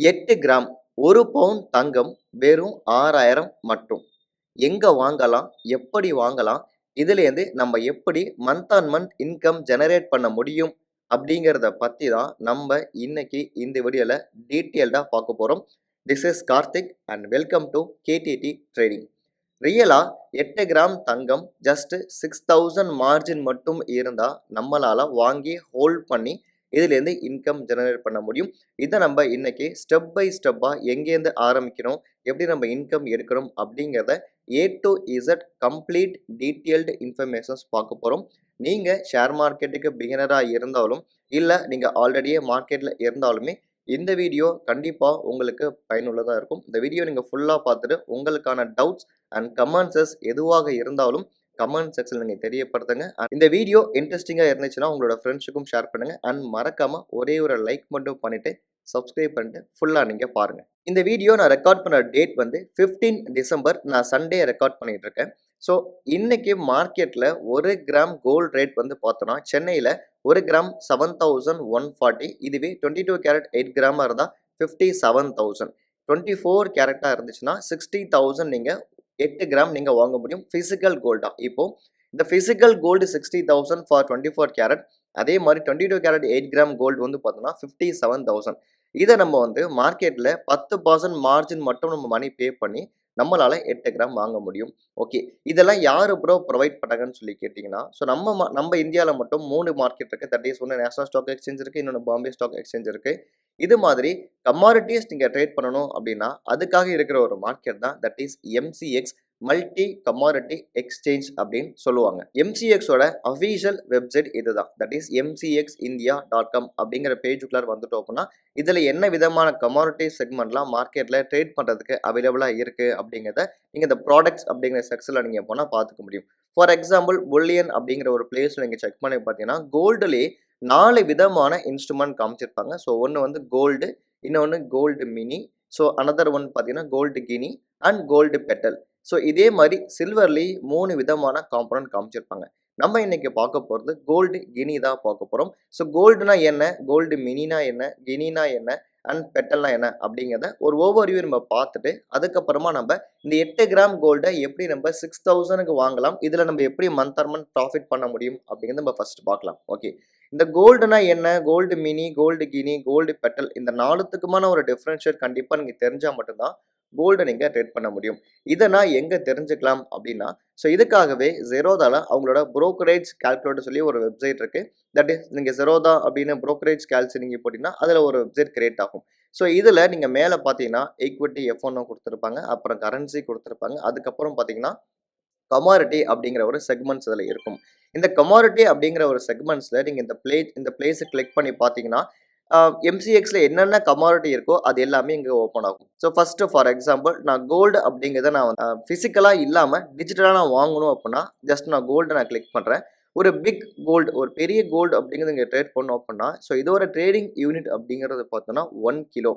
8 gram 1 பவுன் தங்கம் வெறும் 6000 மட்டும். எங்க வாங்கலாம்? எப்படி வாங்கலாம்? இதுலேருந்து நம்ம எப்படி month on month income generate பண்ண முடியும்? அப்படிங்கிறத பத்தி தான் நம்ம இன்னைக்கு இந்த வீடியோல டீட்டெயில்டா பார்க்க போறோம். This is Karthik and welcome to KDT trading. ரியலா 8 கிராம் தங்கம் ஜஸ்ட் 6000 மார்ஜின் மட்டும் இருந்தா நம்மளால வாங்கி ஹோல்ட் பண்ணி இதுலேருந்து இன்கம் ஜெனரேட் பண்ண முடியும். இதை நம்ம இன்னைக்கு ஸ்டெப் பை ஸ்டெப்பாக எங்கேருந்து ஆரம்பிக்கணும், எப்படி நம்ம இன்கம் எடுக்கணும் அப்படிங்கிறத A to Z complete detailed informations பார்க்க போகிறோம். நீங்கள் ஷேர் மார்க்கெட்டுக்கு பிகினராக இருந்தாலும் இல்லை நீங்கள் ஆல்ரெடியே மார்க்கெட்டில் இருந்தாலுமே இந்த வீடியோ கண்டிப்பாக உங்களுக்கு பயனுள்ளதாக இருக்கும். இந்த வீடியோ நீங்கள் ஃபுல்லாக பார்த்துட்டு உங்களுக்கான டவுட்ஸ் அண்ட் கமெண்ட்ஸஸ் எதுவாக இருந்தாலும் கமெண்ட் செக்ஷனில் நீங்கள் தெரியப்படுத்துங்க. இந்த வீடியோ இன்ட்ரெஸ்டிங்காக இருந்துச்சுன்னா உங்களோட ஃப்ரெண்ட்ஸுக்கும் ஷேர் பண்ணுங்கள். அண்ட் மறக்காமல் ஒரே ஒரு லைக் மட்டும் பண்ணிவிட்டு சப்ஸ்கிரைப் பண்ணிட்டு ஃபுல்லாக நீங்கள் பாருங்கள். இந்த வீடியோ நான் ரெக்கார்ட் பண்ண டேட் வந்து 15 டிசம்பர். நான் சண்டே ரெக்கார்ட் பண்ணிட்டு இருக்கேன். ஸோ இன்னைக்கு மார்க்கெட்டில் 1 கிராம் கோல்டு ரேட் வந்து பார்த்தோன்னா சென்னையில் 1 கிராம் 7140. இதுவே 22 கேரட் 8 கிராமாக இருந்தால் 57,000. 24 கேரட்டாக இருந்துச்சுன்னா 60,000 நீங்கள் 8 கிராம் நீங்கள் வாங்க முடியும் ஃபிசிக்கல் கோல்டாக. இப்போது இந்த ஃபிசிக்கல் கோல்டு 60,000 ஃபார் 24 கேரட். அதே மாதிரி 22 கேரட் 8 கிராம் கோல்டு வந்து பார்த்தோன்னா 57,000. இதை நம்ம வந்து மார்க்கெட்டில் 10% மார்ஜின் மட்டும் நம்ம மணி பே பண்ணி நம்மளால் 8 கிராம் வாங்க முடியும். ஓகே, இதெல்லாம் யார் ப்ரோ ப்ரொவைட் பண்ணாங்கன்னு சொல்லி கேட்டிங்கன்னா, ஸோ நம்ம இந்தியாவில் மட்டும் 3 மார்க்கெட் இருக்குது. தட் இஸ் ஒன்று நேஷனல் ஸ்டாக் எக்ஸ்சேஞ்ச் இருக்குது, இன்னொன்று பாம்பே ஸ்டாக் எக்ஸ்சேஞ்ச் இருக்குது. இது மாதிரி கமாடிட்டிஸ் நீங்கள் ட்ரேட் பண்ணணும் அப்படின்னா அதுக்காக இருக்கிற ஒரு மார்க்கெட் தான் that is MCX, multi commodity exchange அப்படின்னு சொல்லுவாங்க. எம்சிஎக்ஸோட அஃபீஷியல் வெப்சைட் இதுதான். தட் இஸ் mcxindia.com அப்படிங்கிற பேஜுக்குள்ளார வந்துட்டோம் அப்படின்னா இதில் என்ன விதமான கமாடிட்டி செக்மெண்ட்லாம் மார்க்கெட்டில் ட்ரேட் பண்ணுறதுக்கு அவைலபிளாக இருக்குது அப்படிங்கிறத நீங்கள் இந்த ப்ராடக்ட்ஸ் அப்படிங்கிற செக்ஷனில் நீங்கள் போனால் பார்த்துக்க முடியும். ஃபார் எக்ஸாம்பிள் புல்லியன் அப்படிங்கிற ஒரு பிளேஸில் நீங்கள் செக் பண்ணி பார்த்தீங்கன்னா கோல்டுலேயே 4 விதமான இன்ஸ்ட்ருமெண்ட் காமிச்சிருப்பாங்க. ஸோ ஒன்று வந்து கோல்டு, இன்னொன்று gold mini, so another one பார்த்தீங்கன்னா gold guinea and gold petal. So இதே மாதிரி சில்வர்லேயே 3 விதமான காம்பனன்ட் காமிச்சிருப்பாங்க. நம்ம இன்னைக்கு பார்க்க போகிறது கோல்டு கினி தான் பார்க்க போகிறோம். ஸோ கோல்டுனா என்ன, கோல்டு மினினா என்ன, கினினா என்ன அண்ட் பெட்டல்னா என்ன அப்படிங்கிறத ஒரு ஓவர்வியூ நம்ம பார்த்துட்டு அதுக்கப்புறமா நம்ம இந்த 8 கிராம் கோல்டை எப்படி நம்ம 6000க்கு வாங்கலாம், இதில் நம்ம எப்படி மந்த் ஆர் மந்த் ப்ராஃபிட் பண்ண முடியும் அப்படிங்கிறத நம்ம ஃபர்ஸ்ட் பார்க்கலாம். ஓகே, இந்த கோல்டுனா என்ன, gold mini, gold guinea, gold petal, இந்த 4த்துக்குமான ஒரு டிஃப்ரென்ஷியேட் கண்டிப்பாக நீங்கள் தெரிஞ்சால் மட்டும்தான் கோல்டை நீங்கள் ட்ரேட் பண்ண முடியும். இதை நான் எங்கே தெரிஞ்சுக்கலாம் அப்படின்னா, ஸோ இதுக்காகவே ஜெரோதால அவங்களோட ப்ரோக்கரேஜ் கால்குலேட்டர் சொல்லி ஒரு வெப்சைட் இருக்குது. தட் இஸ் நீங்கள் ஜெரோதா அப்படின்னு ப்ரோக்கரேஜ் கால்சி நீங்கள் போட்டிங்கன்னா அதில் ஒரு வெப்சைட் கிரியேட் ஆகும். ஸோ இதில் நீங்கள் மேலே பார்த்தீங்கன்னா ஈக்விட்டி F1 கொடுத்துருப்பாங்க, அப்புறம் கரன்சி கொடுத்துருப்பாங்க, அதுக்கப்புறம் பார்த்தீங்கன்னா கமாடிட்டி அப்படிங்கிற ஒரு செக்மெண்ட்ஸ் இதில் இருக்கும். இந்த கமாடிட்டி அப்படிங்கிற ஒரு செக்மெண்ட்ஸில் நீங்கள் இந்த பிளேஸை கிளிக் பண்ணி பார்த்தீங்கன்னா எம்சிஎக்ஸில் என்னென்ன கமாடிட்டி இருக்கோ அது எல்லாமே இங்கே ஓப்பன் ஆகும். ஸோ ஃபஸ்ட்டு ஃபார் எக்ஸாம்பிள் நான் கோல்டு அப்படிங்கிறத நான் ஃபிசிக்கலாக இல்லாமல் டிஜிட்டலாக நான் வாங்கணும் அப்படின்னா ஜஸ்ட் நான் கோல்டு நான் கிளிக் பண்ணுறேன். ஒரு பிக் கோல்டு, ஒரு பெரிய கோல்டு அப்படிங்கிறது இங்கே ட்ரேட் பண்ணோம் அப்படின்னா ஸோ இதோட ட்ரேடிங் யூனிட் அப்படிங்கிறது பார்த்தோன்னா 1 கிலோ.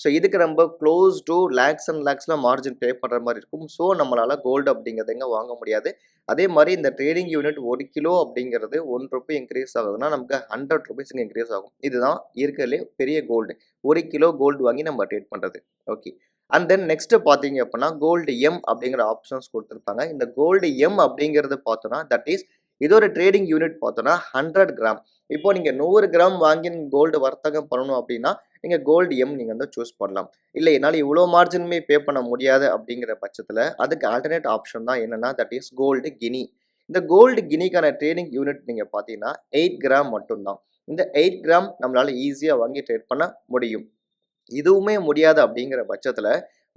ஸோ இதுக்கு நம்ம க்ளோஸ் டு லேக்ஸ் அண்ட் லேக்ஸில் மார்ஜின் பே பண்ணுற மாதிரி இருக்கும். ஸோ நம்மளால் கோல்டு அப்படிங்கிறத இங்கே வாங்க முடியாது. அதே மாதிரி இந்த ட்ரேடிங் யூனிட் 1 கிலோ அப்படிங்கிறது 1 ரூபி இன்க்ரீஸ் ஆகுதுன்னா நமக்கு 100 ருபீஸ் இங்கே இன்க்ரீஸ் ஆகும். இதுதான் இருக்கிறதுலே பெரிய கோல்டு, 1 கிலோ கோல்டு வாங்கி நம்ம ட்ரேட் பண்ணுறது. ஓகே, அண்ட் தென் நெக்ஸ்ட் பார்த்தீங்க அப்படின்னா கோல்டு எம் அப்படிங்கிற ஆப்ஷன்ஸ் கொடுத்துருப்பாங்க. இந்த கோல்டு எம் அப்படிங்கிறது பார்த்தோன்னா தட் இஸ் இதோட ட்ரேடிங் யூனிட் பார்த்தோன்னா 100 கிராம். இப்போ நீங்கள் 100 கிராம் வாங்கி கோல்டு வர்த்தகம் பண்ணணும் அப்படின்னா நீங்கள் கோல்டு எம் நீங்கள் வந்து சூஸ் பண்ணலாம். இல்லை என்னால் இவ்வளோ மார்ஜினுமே பே பண்ண முடியாது அப்படிங்கிற பட்சத்தில் அதுக்கு ஆல்டர்னேட் ஆப்ஷன் தான் என்னென்னா தட் இஸ் கோல்டு கினி. இந்த கோல்டு கினிக்கான ட்ரேடிங் யூனிட் நீங்கள் பார்த்தீங்கன்னா 8 கிராம் மட்டும்தான். இந்த 8 கிராம் நம்மளால் ஈஸியாக வாங்கி ட்ரேட் பண்ண முடியும். இதுவுமே முடியாது அப்படிங்கிற பட்சத்தில்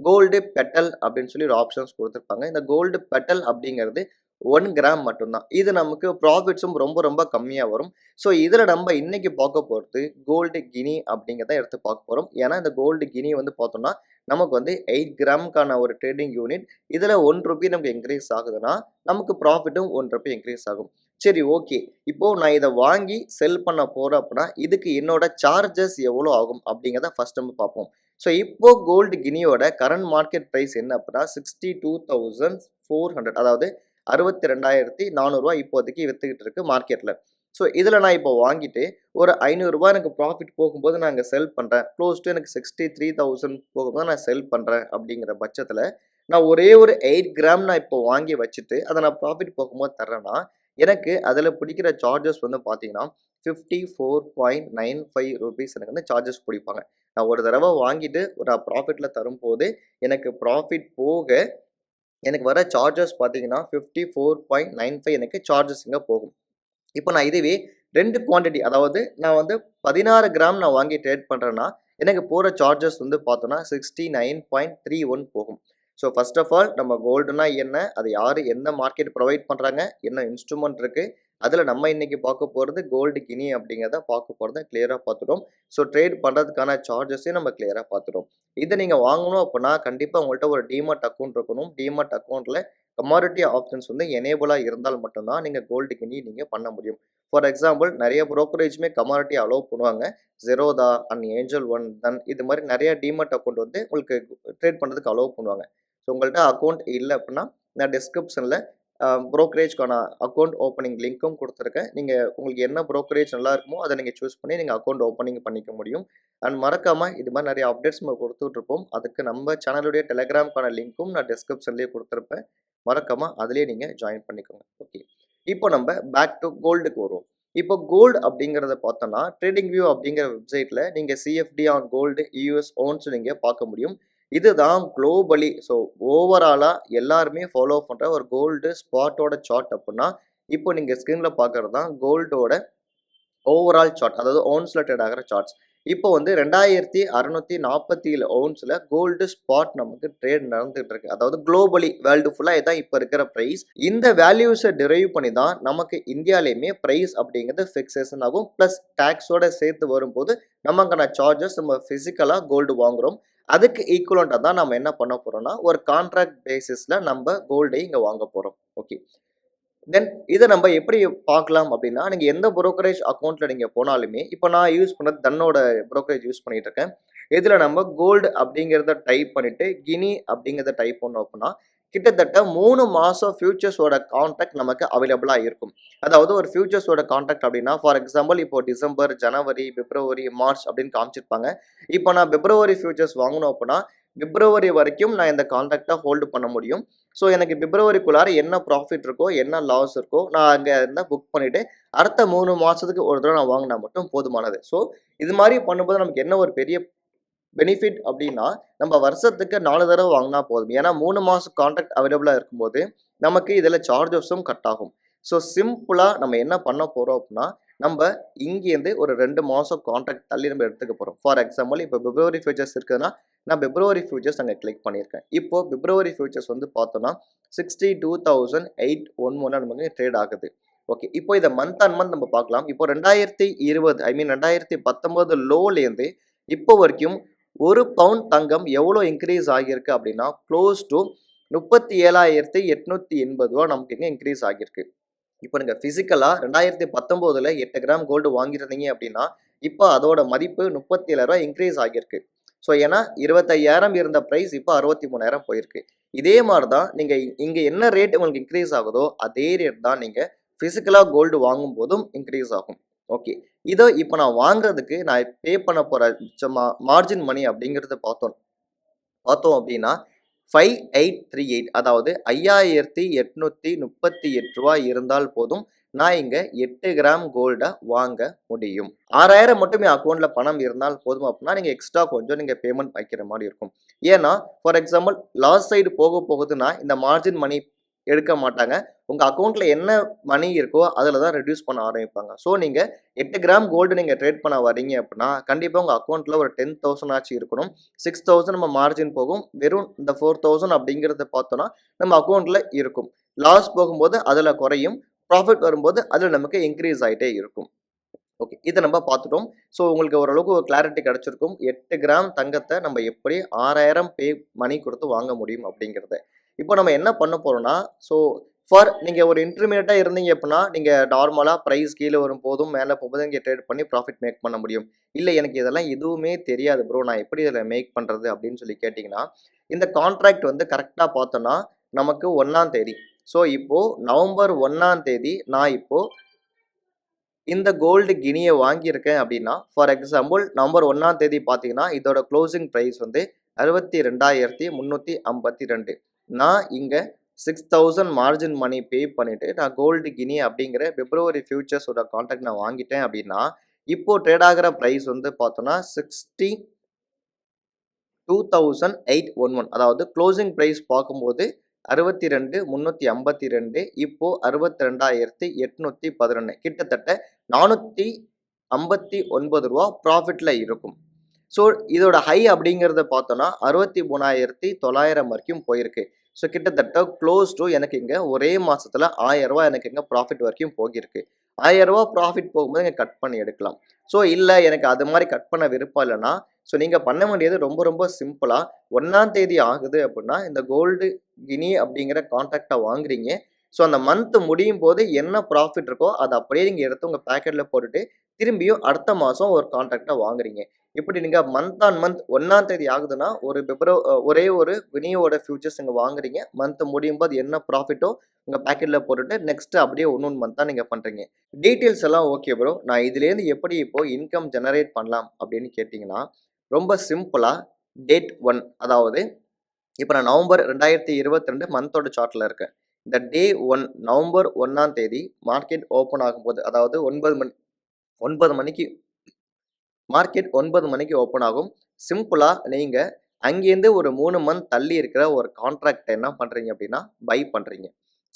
கோல்டு பெட்டல் அப்படின்னு சொல்லி ஒரு ஆப்ஷன்ஸ் கொடுத்துருப்பாங்க. இந்த கோல்டு பெட்டல் அப்படிங்கிறது 1 கிராம் மட்டும்தான். இது நமக்கு ப்ராஃபிட்ஸும் ரொம்ப ரொம்ப கம்மியாக வரும். ஸோ இதில் நம்ம இன்னைக்கு பார்க்க போகிறது கோல்டு கினி அப்படிங்கிறத எடுத்து பார்க்க போகிறோம். ஏன்னா இந்த கோல்டு கினி வந்து பார்த்தோம்னா நமக்கு வந்து 8 கிராமுக்கான ஒரு ட்ரேடிங் யூனிட். இதில் 1 ரூபி நமக்கு இன்க்ரீஸ் ஆகுதுன்னா நமக்கு ப்ராஃபிட்டும் 1 ரூபி இன்க்ரீஸ் ஆகும். சரி, ஓகே, இப்போது நான் இதை வாங்கி செல் பண்ண போகிறேன் அப்படின்னா இதுக்கு என்னோட சார்ஜஸ் எவ்வளோ ஆகும் அப்படிங்கிறத ஃபர்ஸ்ட் நம்ம பார்ப்போம். ஸோ இப்போது கோல்டு கினியோட கரண்ட் மார்க்கெட் ப்ரைஸ் என்ன அப்படின்னா 62,400, அதாவது 62,400 இப்போதைக்கு வித்துக்கிட்டு இருக்கு மார்க்கெட்டில். ஸோ இதில நான் இப்போ வாங்கிட்டு ஒரு ரூ. 500 எனக்கு ப்ராஃபிட் போகும்போது நான் அங்க செல் பண்றேன். க்ளோஸ் டூ எனக்கு 63,000 போகும்போது நான் செல் பண்றேன் அப்படிங்கிற பட்சத்தில, நான் ஒரே ஒரு 8 கிராம் நான் இப்போ வாங்கி வச்சுட்டு, அத நான் ப்ராஃபிட் போகும்போது தர்றேன்னா, எனக்கு அதில பிடிக்கிற சார்ஜஸ் வந்து பார்த்தீங்கன்னா, ₹54.95 எனக்கு வந்து சார்ஜஸ் பிடிப்பாங்க. நான் ஒரு தடவ வாங்கிட்டு நான் ப்ராஃபிட்ல தரும்போது, எனக்கு ப்ராஃபிட் போக எனக்கு வர சார்ஜஸ் பார்த்தீங்கன்னா, 54.95 எனக்கு சார்ஜஸ்ங்க போகும். இப்ப நான் இதுவே 2 குவான்டிட்டி அதாவது நான் வந்து 16 கிராம் நான் வாங்கி ட்ரேட் பண்றேன்னா, எனக்கு போற சார்ஜஸ் வந்து பார்த்தோம்னா 69.31 போகும். ஸோ ஃபர்ஸ்ட் ஆஃப் ஆல் நம்ம கோல்டுனா என்ன? அது யாரு எந்த மார்க்கெட் புரொவைட் பண்றாங்க? என்ன இன்ஸ்ட்ருமென்ட் இருக்கு? அதுல நம்ம இன்னைக்கு பார்க்க போறது கோல்டு கினி அப்படிங்கிறத பார்க்க போறத கிளியரா பார்த்துட்டோம். ஸோ ட்ரேட் பண்றதுக்கான சார்ஜஸையும் நம்ம கிளியரா பார்த்துட்டோம். இத நீங்க வாங்கணும் அப்படின்னா, கண்டிப்பா உங்கள்ட்ட ஒரு டீமேட் அக்கவுண்ட் இருக்கணும். டீமேட் அக்கவுண்ட்ல கமாடிட்டி ஆப்ஷன்ஸ் வந்து எனேபிளா இருந்தால் மட்டும் தான் நீங்க கோல்டு கினி நீங்க பண்ண முடியும். ஃபார் எக்ஸாம்பிள் நெறைய புரோக்கரேஜ்மே கமாடிட்டி அலோவ் பண்ணுவாங்க. Zerodha அண்ட் ஏஞ்சல் ஒன் தன் இது மாரி நெறைய டீமேட் அக்கவுண்ட் வந்து உங்களுக்கு ட்ரேட் பண்றதுக்கு அலோவ் பண்ணுவாங்க. ஸோ உங்கள்ட்ட அக்கவுண்ட் இல்ல அப்படின்னா, நான் டிஸ்கிரிப்ஷன்ல புரோக்கரேஜ்க்கான அக்கவுண்ட் ஓப்பனிங் லிங்க்கும் குடுத்துருக்கேன். நீங்க உங்களுக்கு என்ன புரோக்கரேஜ் நல்லா இருக்குமோ, அத நீங்க சூஸ் பண்ணி நீங்க அக்கவுண்ட் ஓப்பனிங் பண்ணிக்க முடியும். அண்ட் மறக்காம இது மாரி நெறைய அப்டேட்ஸ் நம்ம குடுத்துட்டு இருப்போம். அதுக்கு நம்ம சேனலுடைய டெலகிராம்க்கான லிங்க்கும் நான் டிஸ்கிரிப்ஷன்லயே குடுத்திருப்பேன். மறக்காம அதிலேயே நீங்க ஜாயின் பண்ணிக்கோங்க. ஓகே. இப்போ நம்ப பேக் டூ கோல்டுக்கு வருவோம். இப்போ கோல்டு அப்படிங்கிறத பார்த்தோம்னா, ட்ரேடிங் வியூ அப்படிங்கிற வெப்சைட்ல நீங்க CFD on gold, US ounce நீங்க பார்க்க முடியும். இதுதான் குளோபலி ஸோ ஓவராலா எல்லாருமே ஃபாலோ பண்ற ஒரு கோல்டு ஸ்பாட்டோட சார்ட் அப்புட்ன்னா, இப்போ நீங்க ஸ்க்ரீன்ல பார்க்கறது தான் கோல்டோட ஓவரால் சார்ட். அதாவது அவுன்ஸ்ல ட்ரேட் ஆகுற சார்ட்ஸ். இப்போ வந்து 2647 அவுன்ஸ்ல கோல்டு ஸ்பாட் நமக்கு ட்ரேட் நடந்துட்டு இருக்கு. அதாவது குளோபலி வேர்ல்டு ஃபுல்லா இதான் இப்ப இருக்கிற பிரைஸ். இந்த வேல்யூஸ டிரைவ் பண்ணி தான் நமக்கு இந்தியாலயுமே பிரைஸ் அப்படிங்கிறது ஃபிக்சேஷன் ஆகும். பிளஸ் டாக்ஸோட சேர்த்து வரும்போது நமக்கான சார்ஜஸ் நம்ம பிசிக்கலா கோல்டு வாங்குறோம். அதுக்கு ஈக்குவலன்ட்டா தான் நம்ம என்ன பண்ண போறோம்னா, ஒரு கான்ட்ராக்ட் பேசிஸ்ல நம்ம கோல்டை இங்க வாங்க போறோம். ஓகே. தென் இத நம்ப எப்படி பார்க்கலாம் அப்டின்னா, நீங்க எந்த புரோக்கரேஜ் அக்கவுண்ட்ல நீங்க போனாலுமே, இப்ப நான் யூஸ் பண்ணது தன்னோட புரோக்கரேஜ் யூஸ் பண்ணிட்டு இருக்கேன். இதுல நம்ம கோல்டு அப்படிங்கிறத டைப் பண்ணிட்டு, கினி அப்படிங்கிறத டைப் பண்ணோம் அப்டின்னா, கிட்டத்தட்ட 3 மாசம் ஃபியூச்சர்ஸோட கான்ட்ராக்ட் நமக்கு அவைலபிளா இருக்கும். அதாவது ஒரு ஃபியூச்சர்ஸோட கான்ட்ராக்ட் அப்டின்னா, ஃபார் எக்ஸாம்பிள் இப்போ டிசம்பர், ஜனவரி, பிப்ரவரி, மார்ச் அப்படின்னு காமிச்சிருப்பாங்க. இப்போ நான் பிப்ரவரி ஃபியூச்சர்ஸ் வாங்கணும் அப்டின்னா, பிப்ரவரி வரைக்கும் நான் இந்த கான்ட்ராக்ட்ட ஹோல்டு பண்ண முடியும். ஸோ எனக்கு பிப்ரவரிக்குள்ளார என்ன ப்ராஃபிட் இருக்கோ, என்ன லாஸ் இருக்கோ, நான் அங்க இருந்தா புக் பண்ணிட்டு, அடுத்த 3 மாசத்துக்கு ஒரு தடவ நான் வாங்குனா மட்டும் போதுமானது. ஸோ இது மாரி பண்ணும்போது நமக்கு என்ன ஒரு பெரிய பெனிஃபிட் அப்டின்னா, நம்ம வருஷத்துக்கு 4 தடவ வாங்குனா போதும். ஏன்னா 3 மாசம் கான்ட்ராக்ட் அவைலபிளா இருக்கும்போது, நமக்கு இதுல சார்ஜஸும் கட் ஆகும். ஸோ சிம்பிளா நம்ம என்ன பண்ண போறோம் அப்டின்னா, நம்ப இங்கேருந்து ஒரு 2 மாசம் கான்ட்ராக்ட் தள்ளி நம்ம எடுத்துக்க போறோம். ஃபார் எக்ஸாம்பிள் இப்போ பிப்ரவரி ஃபியூச்சர்ஸ் இருக்குதுன்னா, நான் பிப்ரவரி ஃபியூச்சர்ஸ் அங்க கிளிக் பண்ணியிருக்கேன். இப்போ பிப்ரவரி ஃபியூச்சர்ஸ் வந்து பார்த்தோம்னா, 62,811 நமக்கு ட்ரேட் ஆகுது. ஓகே. இப்போ இத மந்த் ஆன் மந்த் நம்ம பார்க்கலாம். இப்போ 2020 ஐ மீன் 2019 லோலேருந்து இப்போ வரைக்கும் 1 பவுண்ட் தங்கம் எவ்வளோ இன்கிரீஸ் ஆகியிருக்கு அப்படின்னா, க்ளோஸ் டூ ரூ. 37,880 நமக்கு இங்க இன்கிரீஸ் ஆகியிருக்கு. இப்போ நீங்க பிசிக்கலா 2019ல 8 கிராம் கோல்டு வாங்கியிருந்தீங்க அப்படின்னா, இப்போ அதோட மதிப்பு ரூ. 37,000 இன்கிரீஸ் ஆகியிருக்கு. ஸோ ஏன்னா 25,000 இருந்த பிரைஸ் இப்போ 63,000 போயிருக்கு. இதே மாரி தான் நீங்க இங்க என்ன ரேட் உங்களுக்கு இன்கிரீஸ் ஆகுதோ, அதே ரேட் தான் நீங்க பிசிக்கலா கோல்டு வாங்கும்போதும் இன்கிரீஸ் ஆகும். ஓகே. இத இப்ப நான் வாங்குறதுக்கு நான் பே பண்ண போற மார்ஜின் மணி அப்படிங்கிறத பார்த்தோம் பார்த்தோம் அப்படின்னா, 5838 அதாவது ரூ. 5,838 இருந்தால் போதும். நான் இங்க 8 கிராம் கோல்ட வாங்க முடியும். 6,000 மட்டும் என் அக்கவுண்ட்ல பணம் இருந்தால் போதும் அப்படின்னா, நீங்க எக்ஸ்ட்ரா கொஞ்சம் நீங்க பேமெண்ட் வைக்கிற மாரி இருக்கும். ஏன்னா, ஃபார் எக்ஸாம்பிள் லாஸ் சைடு போக போகுதுன்னா, இந்த மார்ஜின் மணி எடுக்க மாட்டாங்க. உங்க அக்கவுண்ட்ல என்ன மணி இருக்கோ, அதுல தான் ரெட்யூஸ் பண்ண ஆரம்பிப்பாங்க. ஸோ நீங்க 8 கிராம் கோல்டு நீங்க ட்ரேட் பண்ண வரீங்க அப்படின்னா, கண்டிப்பா உங்க அக்கவுண்ட்ல ஒரு 10,000 ஆச்சும் இருக்கணும். 6,000 நம்ம மார்ஜின் போகும். வெறும் இந்த 4,000 அப்படிங்கிறத பார்த்தோம்னா, நம்ம அக்கவுண்ட்ல இருக்கும். லாஸ் போகும்போது அதுல குறையும். ப்ராஃபிட் வரும்போது அதுல நமக்கு இன்கிரீஸ் ஆயிட்டே இருக்கும். ஓகே. இத நம்ம பார்த்துட்டோம். ஸோ உங்களுக்கு ஓரளவுக்கு ஒரு கிளாரிட்டி கிடைச்சிருக்கும். 8 கிராம் தங்கத்த நம்ம எப்படி 6,000 மணி குடுத்து வாங்க முடியும் அப்படிங்கிறத. இப்போ நம்ம என்ன பண்ண போறோம்னா, ஸோ நீங்க ஒரு இன்டர்மீடியேட்டா இருந்தீங்க அப்படின்னா, நீங்க நார்மலா பிரைஸ் கீழ வரும்போதும், மேல போகும்போதும் இங்க ட்ரேட் பண்ணி ப்ராஃபிட் மேக் பண்ண முடியும். இல்ல எனக்கு இதெல்லாம் எதுவுமே தெரியாது ப்ரோ. நான் எப்படி இதில மேக் பண்றது அப்படின்னு சொல்லி கேட்டீங்கன்னா, இந்த கான்ட்ராக்ட் வந்து கரெக்ட்டா பார்த்தோம்னா, நமக்கு 1ஆம் தேதி. ஸோ இப்போ நவம்பர் 1ஆம் தேதி நான் இப்போ இந்த கோல்டு கினிய வாங்கியிருக்கேன் அப்படின்னா, ஃபார் எக்ஸாம்பிள் நவம்பர் 1ஆம் தேதி பார்த்தீங்கன்னா, இதோட குளோசிங் பிரைஸ் வந்து 62,352. நான் இங்க 6000 மார்ஜின் மணி பே பண்ணிட்டு, நான் கோல்டு கினி அப்படிங்கிற பிப்ரவரி ஃபியூச்சர்ஸோட கான்ட்ராக்ட் நான் வாங்கிட்டேன் அப்படின்னா, இப்போ ட்ரேட் ஆகுற பிரைஸ் வந்து பார்த்தோம்னா 62,811. அதாவது குளோசிங் பிரைஸ் பார்க்கும்போது 62,352. இப்போ 62,811. கிட்டத்தட்ட ரூ. 459 ப்ராஃபிட்ல இருக்கும். ஸோ இதோட ஹை அப்படிங்கிறத பார்த்தோம்னா 63,900 வரைக்கும் போயிருக்கு. ஸோ கிட்டத்தட்ட க்ளோஸ் டு எனக்கு இங்க ஒரே மாசத்துல ரூ. 1000 எனக்கு இங்க ப்ராஃபிட் வரைக்கும் போகிருக்கு. ரூ. 1000 ப்ராஃபிட் போகும்போது நீங்க கட் பண்ணி எடுக்கலாம். ஸோ இல்ல எனக்கு அது மாரி கட் பண்ண விருப்பம் இல்லன்னா, ஸோ நீங்க பண்ண வேண்டியது ரொம்ப ரொம்ப சிம்பிளா 1ஆம் தேதி ஆகுது அப்படின்னா, இந்த கோல்டு கினி அப்படிங்கிற கான்ட்ராக்ட்ட வாங்குறீங்க. ஸோ அந்த மந்த் முடியும் போது என்ன ப்ராஃபிட் இருக்கோ, அத அப்படியே நீங்க எடுத்து உங்க பாக்கெட்ல போட்டுட்டு, திரும்பியும் அடுத்த மாசம் ஒரு கான்ட்ராக்ட்ட வாங்குறீங்க. இப்படி நீங்க மந்த் ஆன் மந்த் 1ஆம் தேதி ஆகுதுன்னா, ஒரே ஒரு வினியோட ஃபியூச்சர்ஸ் நீங்க வாங்குறீங்க. மந்த் முடியும்போது என்ன ப்ராஃபிட்டோ உங்க பாக்கெட்ல போட்டுட்டு, நெக்ஸ்ட் அப்படியே ஒன் மந்த்தா நீங்க பண்றீங்க. டீட்டெயில்ஸ் எல்லாம் ஓகே ப்ரோ. நான் இதுலேருந்து எப்படி இப்போ இன்கம் ஜெனரேட் பண்ணலாம் அப்படின்னு கேட்டீங்கன்னா, ரொம்ப சிம்பிளா டேட் 1 அதாவது இப்ப நான் நவம்பர் 2022 மந்தோட சார்ட்ல இருக்கேன். இந்த டே 1 நவம்பர் 1ஆம் தேதி மார்க்கெட் ஓப்பன் ஆகும்போது, அதாவது 9 மணிக்கு மார்க்கெட் 9 மணிக்கு ஓப்பன் ஆகும். சிம்பிளா நீங்க அங்கேருந்து ஒரு 3 மந்த் தள்ளி இருக்கிற ஒரு கான்ட்ராக்ட்ட என்ன பண்றீங்க அப்படின்னா, பை பண்றீங்க.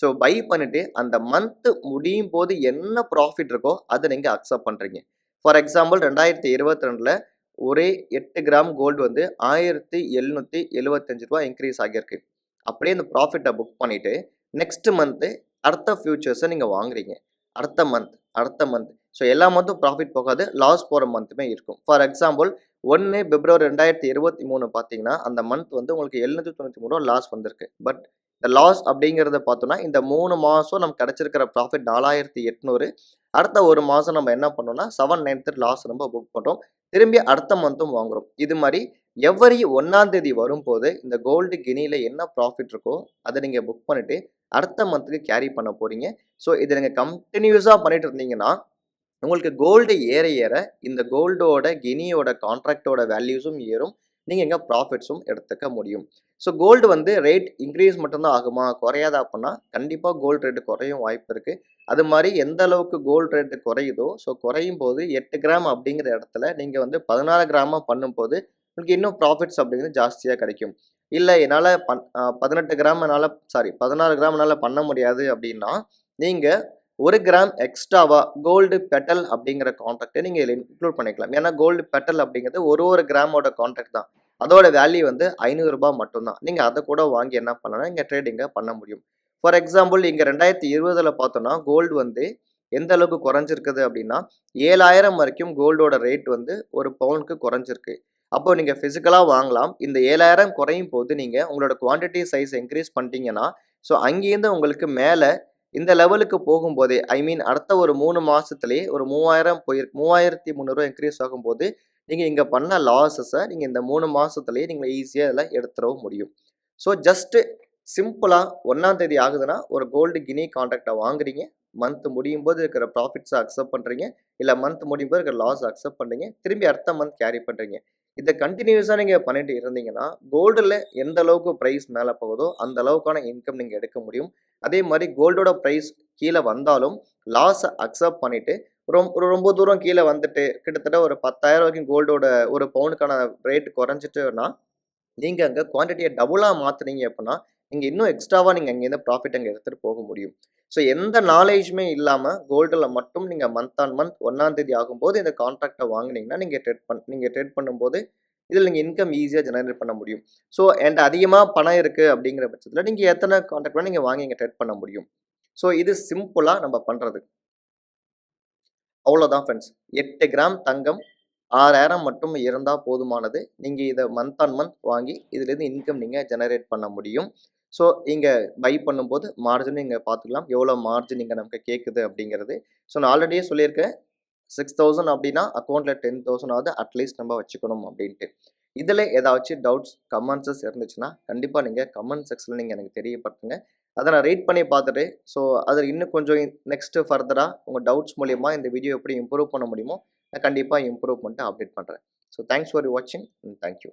ஸோ பை பண்ணிட்டு அந்த மந்த் முடியும் போது என்ன ப்ராஃபிட் இருக்கோ, அத நீங்க அக்செப்ட் பண்றீங்க. ஃபார் எக்ஸாம்பிள் 2022ல ஒரே 8 கிராம் கோல்டு வந்து ரூ. 1,775 இன்கிரீஸ் ஆகியிருக்கு. அப்படியே இந்த ப்ராஃபிட்ட புக் பண்ணிட்டு, நெக்ஸ்ட் மந்த் அடுத்த ஃபியூச்சர்ஸ நீங்க வாங்குறீங்க. அடுத்த மந்த், அடுத்த மந்த். ஸோ எல்லா மந்த்தும் ப்ராஃபிட் போகாது. லாஸ் போற மந்த்துமே இருக்கும். ஃபார் எக்ஸாம்பிள் 1 பிப்ரவரி 2023 பார்த்தீங்கன்னா, அந்த மந்த் வந்து உங்களுக்கு ரூ. 793 லாஸ் வந்திருக்கு. பட் இந்த லாஸ் அப்படிங்கிறத பார்த்தோம்னா, இந்த 3 மாசம் நமக்கு கிடைச்சிருக்கிற ப்ராஃபிட் 4,800. அடுத்த 1 மாசம் நம்ம என்ன பண்ணோம்னா, 793 லாஸ் நம்ம புக் பண்றோம். திரும்பி அடுத்த மந்த்தும் வாங்குறோம். இது மாரி எவரி 1ஆம் தேதி வரும்போது, இந்த கோல்டு கினியில என்ன ப்ராஃபிட் இருக்கோ, அத நீங்க புக் பண்ணிட்டு, அடுத்த மந்த்துக்கு கேரி பண்ண போறீங்க. ஸோ இத நீங்க கன்டினியூஸா பண்ணிட்டு இருந்தீங்கன்னா, உங்களுக்கு கோல்டு ஏற ஏற இந்த கோல்டோட கினியோட கான்ட்ராக்டோட வேல்யூஸும் ஏறும். நீங்க இங்க ப்ராஃபிட்ஸும் எடுத்துக்க முடியும். ஸோ கோல்டு வந்து ரேட் இன்க்ரீஸ் மட்டும் தான் ஆகுமா? குறையாதா அப்புட்னா, கண்டிப்பா கோல்டு ரேட் குறையும் வாய்ப்பு இருக்கு. அது மாரி எந்த அளவுக்கு கோல்டு ரேட் குறையுதோ, ஸோ குறையும்போது 8 கிராம் அப்படிங்கிற இடத்துல நீங்க வந்து 16 கிராமா பண்ணும்போது, உங்களுக்கு இன்னும் ப்ராஃபிட்ஸ் அப்படிங்கிறது ஜாஸ்தியா கிடைக்கும். இல்ல என்னால 18 கிராம் 16 கிராம் என்னால பண்ண முடியாது அப்படின்னா, நீங்க 1 கிராம் எக்ஸ்ட்ராவா கோல்டு பெட்டல் அப்படிங்கிற கான்ட்ராக்ட்ட நீங்க இதுல இன்க்ளூட் பண்ணிக்கலாம். ஏன்னா கோல்டு பெட்டல் அப்படிங்கிறது ஒரு கிராமோட கான்ட்ராக்ட் தான். அதோட வேல்யூ வந்து ரூ. 500 மட்டும் தான். நீங்க அத கூட வாங்கி என்ன பண்ணலாம், இங்க ட்ரேடிங்க பண்ண முடியும். ஃபார் எக்ஸாம்பிள் இங்க 2020ல பார்த்தோம்னா, கோல்டு வந்து எந்த அளவுக்கு குறைஞ்சிருக்குது அப்படின்னா, 7,000 வரைக்கும் கோல்டோட ரேட் வந்து ஒரு பவுனுக்கு குறைஞ்சிருக்கு. அப்போ நீங்க பிசிக்கலா வாங்கலாம். இந்த 7,000 குறையும் போது நீங்க உங்களோட குவான்டிட்டி சைஸ் இன்கிரீஸ் பண்ணிட்டீங்கன்னா, ஸோ அங்கேருந்து உங்களுக்கு மேல இந்த லெவலுக்கு போகும்போதே, ஐ மீன் அடுத்த ஒரு 3 மாசத்திலேயே ஒரு 3,000 ரூ. 3,300 இன்கிரீஸ் ஆகும்போது, நீங்க இங்க பண்ண லாஸஸ நீங்க இந்த 3 மாசத்திலேயே நீங்க ஈஸியா இதுல எடுத்துறவும் முடியும். ஸோ ஜஸ்ட் சிம்பிளா 1ஆம் தேதி ஆகுதுன்னா, ஒரு கோல்டு கினி கான்ட்ராக்ட்ட வாங்குறீங்க. மந்த் முடியும்போது இருக்கிற ப்ராஃபிட்ஸ அக்செப்ட் பண்றீங்க. இல்ல மந்த் முடியும்போது இருக்கிற லாஸ அக்செப்ட் பண்றீங்க. திரும்பி அடுத்த மந்த் கேரி பண்றீங்க. இத கன்டினியூஸா நீங்க பண்ணிட்டு இருந்தீங்கன்னா, கோல்டுல எந்த அளவுக்கு பிரைஸ் மேல போகுதோ, அந்த அளவுக்கான இன்கம் நீங்க எடுக்க முடியும். அதே மாரி கோல்டோட பிரைஸ் கீழ வந்தாலும், லாஸ அக்செப்ட் பண்ணிட்டு, ரொம்ப தூரம் கீழ வந்துட்டு, கிட்டத்தட்ட ஒரு 10,000 வரைக்கும் கோல்டோட ஒரு பவுனுக்கான ரேட் குறைஞ்சிட்டுன்னா, நீங்க அங்க குவான்டிட்டிய டபுளா மாத்துனீங்க அப்புட்னா, நீங்க இன்னும் எக்ஸ்ட்ராவா நீங்க அங்கேருந்து ப்ராஃபிட் அங்க எடுத்துட்டு போக முடியும். ஸோ எந்த நாலேட்ஜுமே இல்லாம கோல்டுல மட்டும் நீங்க மந்த் ஆன் மந்த் 1ஆம் தேதி ஆகும்போது இந்த கான்ட்ராக்ட்ட வாங்குனீங்கன்னா, நீங்க ட்ரேட் பண்ணும்போது, இதில நீங்க இன்கம் ஈஸியா ஜெனரேட் பண்ண முடியும். ஸோ என்ட்ட அதிகமா பணம் இருக்கு அப்படிங்கிற பட்சத்தில, நீங்க எத்தன கான்ட்ராக்ட் வேணா நீங்க வாங்கி இங்க ட்ரேட் பண்ண முடியும். ஸோ இது சிம்பிளா நம்ம பண்றது. அவ்வளோதான் ஃப்ரெண்ட்ஸ். 8 கிராம் தங்கம் 6,000 மட்டும் இருந்தா போதுமானது. நீங்க இத மந்த் ஆன் மந்த் வாங்கி இதிலேருந்து இன்கம் நீங்க ஜெனரேட் பண்ண முடியும். ஸோ இங்க பை பண்ணும்போது மார்ஜின் நீங்க பார்த்துக்கலாம். எவ்வளோ மார்ஜின் இங்க நமக்கு கேட்குது அப்படிங்கிறது. ஸோ நான் ஆல்ரெடியே சொல்லியிருக்கேன். 6,000 அப்படின்னா அக்கவுண்ட்ல 10,000 ஆவது அட்லீஸ்ட் நம்ம வச்சுக்கணும் அப்படின்ட்டு. இதில ஏதாச்சும் டவுட்ஸ், கமெண்ட்ஸஸ் இருந்துச்சுன்னா, கண்டிப்பா நீங்க கமெண்ட் செக்ஷன்ல நீங்க எனக்கு தெரியப்படுத்துங்க. அத நான் ரீட் பண்ணி பார்த்துட்டு, ஸோ அதில இன்னும் கொஞ்சம் நெக்ஸ்ட்டு ஃபர்தரா உங்க டவுட்ஸ் மூலியமா இந்த வீடியோ எப்படி இம்ப்ரூவ் பண்ண முடியுமோ, நான் கண்டிப்பா இம்ப்ரூவ் பண்ணிட்டு அப்டேட் பண்றேன். ஸோ தேங்க்ஸ் ஃபார் வாட்சிங் அண்ட் தேங்க் யூ.